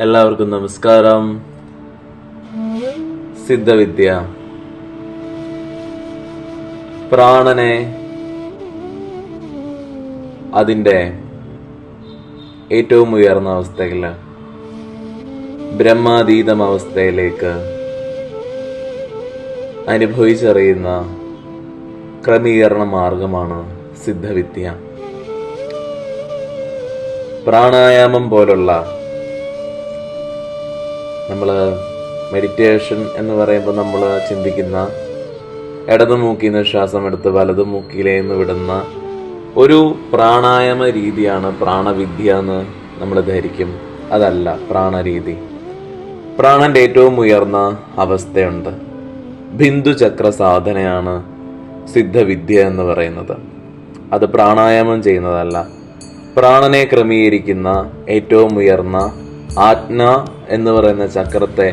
എല്ലാവർക്കും നമസ്കാരം. സിദ്ധവിദ്യ പ്രാണനെ അതിൻ്റെ ഏറ്റവും ഉയർന്ന അവസ്ഥയിൽ ബ്രഹ്മാതീതം അവസ്ഥയിലേക്ക് അനുഭവിച്ചറിയുന്ന ക്രമീകരണ മാർഗമാണ് സിദ്ധവിദ്യ. പ്രാണായാമം പോലുള്ള നമ്മൾ മെഡിറ്റേഷൻ എന്ന് പറയുമ്പോൾ നമ്മൾ ചിന്തിക്കുന്ന ഇടതു മൂക്കിൽ നിന്ന് ശ്വാസം എടുത്ത് വലതു മൂക്കിലേന്ന് വിടുന്ന ഒരു പ്രാണായാമ രീതിയാണ് പ്രാണവിദ്യ എന്ന് നമ്മൾ ധരിക്കും. അതല്ല പ്രാണരീതി. പ്രാണന്റെ ഏറ്റവും ഉയർന്ന അവസ്ഥയുണ്ട്. ബിന്ദുചക്ര സാധനയാണ് സിദ്ധവിദ്യ എന്ന് പറയുന്നത്. അത് പ്രാണായാമം ചെയ്യുന്നതല്ല, പ്രാണനെ ക്രമീകരിക്കുന്ന ഏറ്റവും ഉയർന്ന ആജ്ഞ എന്ന് പറയുന്ന ചക്രത്തെ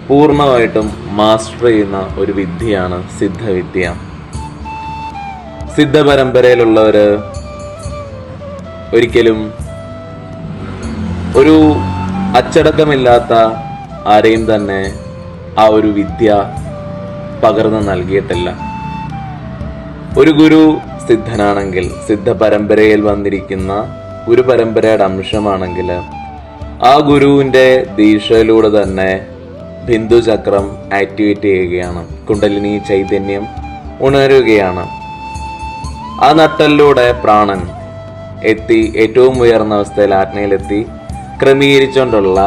പൂർണ്ണമായിട്ടും മാസ്റ്റർ ചെയ്യുന്ന ഒരു വിദ്യയാണ് സിദ്ധവിദ്യ. സിദ്ധ പരമ്പരയിലുള്ളവര് ഒരിക്കലും ഒരു അച്ചടക്കമില്ലാത്ത ആരെയും തന്നെ ആ ഒരു വിദ്യ പകർന്നു നൽകിയിട്ടില്ല. ഒരു ഗുരു സിദ്ധനാണെങ്കിൽ, സിദ്ധ പരമ്പരയിൽ വന്നിരിക്കുന്ന ഗുരു പരമ്പരയുടെ അംശമാണെങ്കിൽ, ആ ഗുരുവിന്റെ ദീക്ഷയിലൂടെ തന്നെ ബിന്ദുചക്രം ആക്ടിവേറ്റ് ചെയ്യുകയാണ്, കുണ്ടലിനി ചൈതന്യം ഉണരുകയാണ്. ആ നട്ടലിലൂടെ പ്രാണൻ എത്തി ഏറ്റവും ഉയർന്ന അവസ്ഥയിൽ ആജ്ഞയിലെത്തി ക്രമീകരിച്ചുകൊണ്ടുള്ള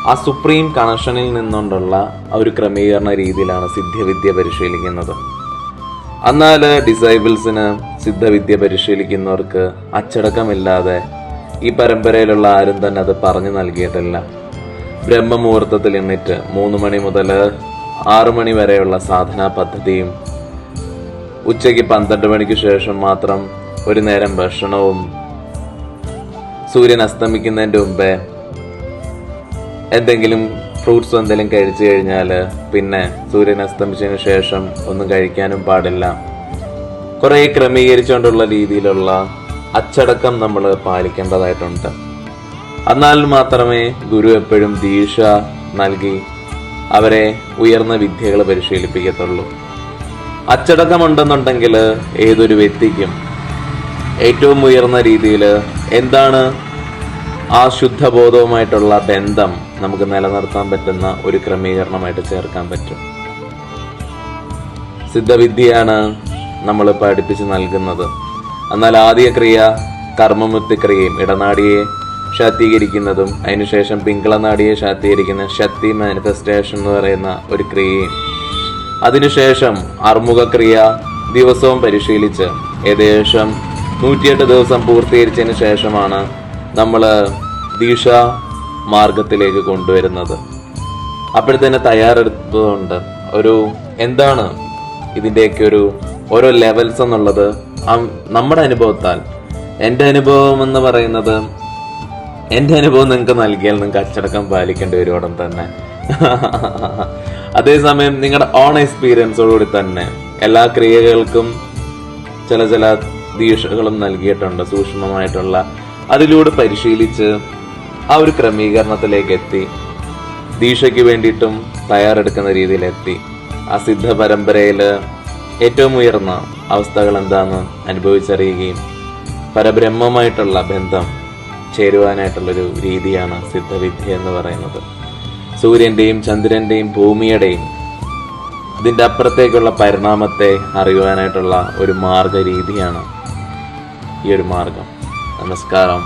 ആ സുപ്രീം കണക്ഷനിൽ നിന്നുകൊണ്ടുള്ള ഒരു ക്രമീകരണ രീതിയിലാണ് സിദ്ധവിദ്യ പരിശീലിക്കുന്നത്. എന്നാൽ ഡിസൈബിൾസിന് സിദ്ധവിദ്യ പരിശീലിക്കുന്നവർക്ക് അച്ചടക്കമില്ലാതെ ഈ പരമ്പരയിലുള്ള ആരും തന്നെ അത് പറഞ്ഞു നൽകിയിട്ടില്ല. ബ്രഹ്മമുഹൂർത്തത്തിൽ എണ്ണിട്ട് 3 മണി മുതൽ 6 മണി വരെയുള്ള സാധനാ പദ്ധതിയും, ഉച്ചയ്ക്ക് 12 മണിക്ക് ശേഷം മാത്രം ഒരു നേരം ഭക്ഷണവും, സൂര്യൻ അസ്തമിക്കുന്നതിന്റെ മുമ്പേ എന്തെങ്കിലും ഫ്രൂട്ട്സ് എന്തെങ്കിലും കഴിച്ചു കഴിഞ്ഞാൽ പിന്നെ സൂര്യൻ അസ്തമിച്ചതിന് ശേഷം ഒന്നും കഴിക്കാനും പാടില്ല. കുറെ ക്രമീകരിച്ചുകൊണ്ടുള്ള രീതിയിലുള്ള അച്ചടക്കം നമ്മൾ പാലിക്കേണ്ടതായിട്ടുണ്ട്. എന്നാൽ മാത്രമേ ഗുരു എപ്പോഴും ദീക്ഷ നൽകി അവരെ ഉയർന്ന വിദ്യകൾ പരിശീലിപ്പിക്കത്തുള്ളൂ. അച്ചടക്കമുണ്ടെന്നുണ്ടെങ്കിൽ ഏതൊരു വ്യക്തിക്കും ഏറ്റവും ഉയർന്ന രീതിയിൽ എന്താണ് ആ ശുദ്ധബോധവുമായിട്ടുള്ള ബന്ധം നമുക്ക് നിലനിർത്താൻ പറ്റുന്ന ഒരു ക്രമീകരണമായിട്ട് ചേർക്കാൻ പറ്റും. സിദ്ധവിദ്യയാണ് നമ്മൾ പഠിപ്പിച്ച് നൽകുന്നത്. എന്നാൽ ആദ്യ ക്രിയ കർമ്മമുക്തിക്രിയയും, ഇടനാടിയെ ശാക്തീകരിക്കുന്നതും അതിനുശേഷം പിങ്കളനാടിയെ ശാക്തീകരിക്കുന്ന ശക്തി മാനിഫെസ്റ്റേഷൻ എന്ന് പറയുന്ന ഒരു ക്രിയയും, അതിനുശേഷം അർമുഖക്രിയ ദിവസവും പരിശീലിച്ച് ഏകദേശം 108 ദിവസം പൂർത്തീകരിച്ചതിന് ശേഷമാണ് നമ്മൾ ദീക്ഷ മാർഗത്തിലേക്ക് കൊണ്ടുവരുന്നത്. അപ്പോഴത്തേന് തയ്യാറെടുപ്പുണ്ട്. ഒരു എന്താണ് ഇതിൻ്റെയൊക്കെ ഒരു ഓരോ ലെവൽസ് എന്നുള്ളത് നമ്മുടെ അനുഭവത്താൽ, എൻ്റെ അനുഭവം എന്ന് പറയുന്നത്, എൻ്റെ അനുഭവം നിങ്ങൾക്ക് നൽകിയാൽ നിങ്ങൾക്ക് അച്ചടക്കം പാലിക്കേണ്ടി വരും ഉടൻ തന്നെ. അതേസമയം നിങ്ങളുടെ ഓൺ എക്സ്പീരിയൻസോടുകൂടി തന്നെ എല്ലാ ക്രിയകൾക്കും ചില ദീക്ഷകളും നൽകിയിട്ടുണ്ട്, സൂക്ഷ്മമായിട്ടുള്ള. അതിലൂടെ പരിശീലിച്ച് ആ ഒരു ക്രമീകരണത്തിലേക്ക് എത്തി, ദീക്ഷയ്ക്ക് വേണ്ടിയിട്ടും തയ്യാറെടുക്കുന്ന രീതിയിലെത്തി. ആ സിദ്ധ പരമ്പരയിൽ ഏറ്റവും ഉയർന്ന അവസ്ഥകൾ എന്താണെന്ന് അനുഭവിച്ചറിയുകയും പരബ്രഹ്മമായിട്ടുള്ള ബന്ധം ചേരുവാനായിട്ടുള്ളൊരു രീതിയാണ് സിദ്ധവിദ്യ എന്ന് പറയുന്നത്. സൂര്യന്റെയും ചന്ദ്രന്റെയും ഭൂമിയുടെയും ഇതിൻ്റെ അപ്പുറത്തേക്കുള്ള പരിണാമത്തെ അറിയുവാനായിട്ടുള്ള ഒരു മാർഗ രീതിയാണ് ഈ ഒരു മാർഗം. നമസ്കാരം.